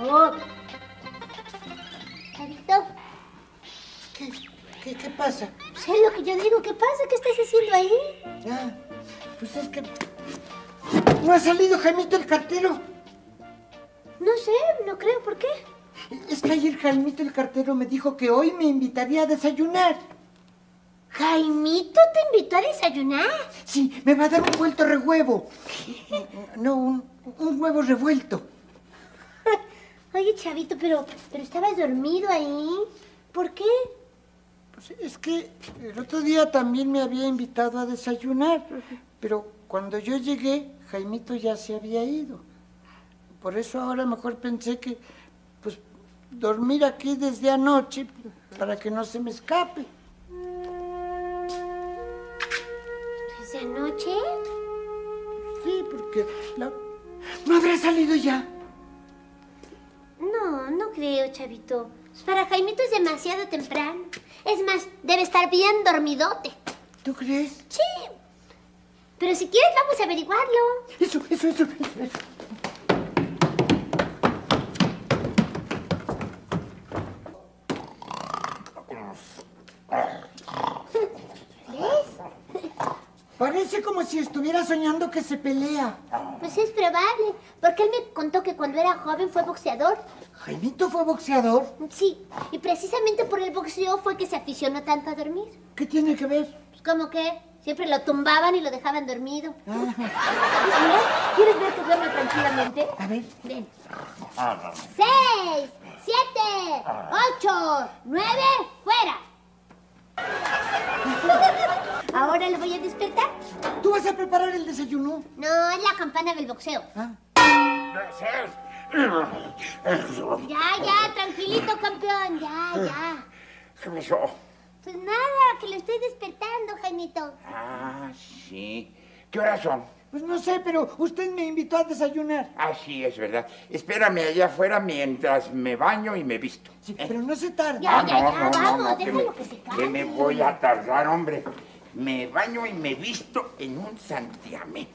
Oh. Chavito. ¿Qué pasa? Pues es lo que yo digo. ¿Qué pasa? ¿Qué estás haciendo ahí? Ah, pues es que... ¿No ha salido Jaimito el cartero? No sé, no creo. ¿Por qué? Es que ayer Jaimito el cartero me dijo que hoy me invitaría a desayunar. ¿Jaimito te invitó a desayunar? Sí, me va a dar un vuelto rehuevo. No, un huevo revuelto. Oye, Chavito, pero estabas dormido ahí. ¿Por qué? Pues es que el otro día también me había invitado a desayunar, pero cuando yo llegué, Jaimito ya se había ido. Por eso ahora mejor pensé que, pues, dormir aquí desde anoche para que no se me escape. ¿Desde anoche? Sí, porque ¿No habrá salido ya? No, no creo, Chavito. Pues para Jaimito es demasiado temprano. Es más, debe estar bien dormidote. ¿Tú crees? Sí. Pero si quieres, vamos a averiguarlo. Eso. ¿Ves? Parece como si estuviera soñando que se pelea. Pues es probable, porque él me contó que cuando era joven fue boxeador. ¿Jaimito fue boxeador? Sí, y precisamente por el boxeo fue que se aficionó tanto a dormir. ¿Qué tiene que ver? Pues como que siempre lo tumbaban y lo dejaban dormido. Ah. Mira, ¿quieres ver que duerme tranquilamente? A ver. Ven. 6, 7, 8, 9, fuera. Ahora lo voy a despertar. ¿Tú vas a preparar el desayuno? No, es la campana del boxeo. Ah. Ya, tranquilito, campeón. Ya. ¿Qué pasó? Pues nada, que lo estoy despertando, Jaimito. Ah, sí. ¿Qué horas son? Pues no sé, pero usted me invitó a desayunar. Ah, sí, es verdad. Espérame allá afuera mientras me baño y me visto. Sí, pero no se tarde. Ya, vamos, que déjalo que se calme. que me voy a tardar, hombre. Me baño y me visto en un santiamén.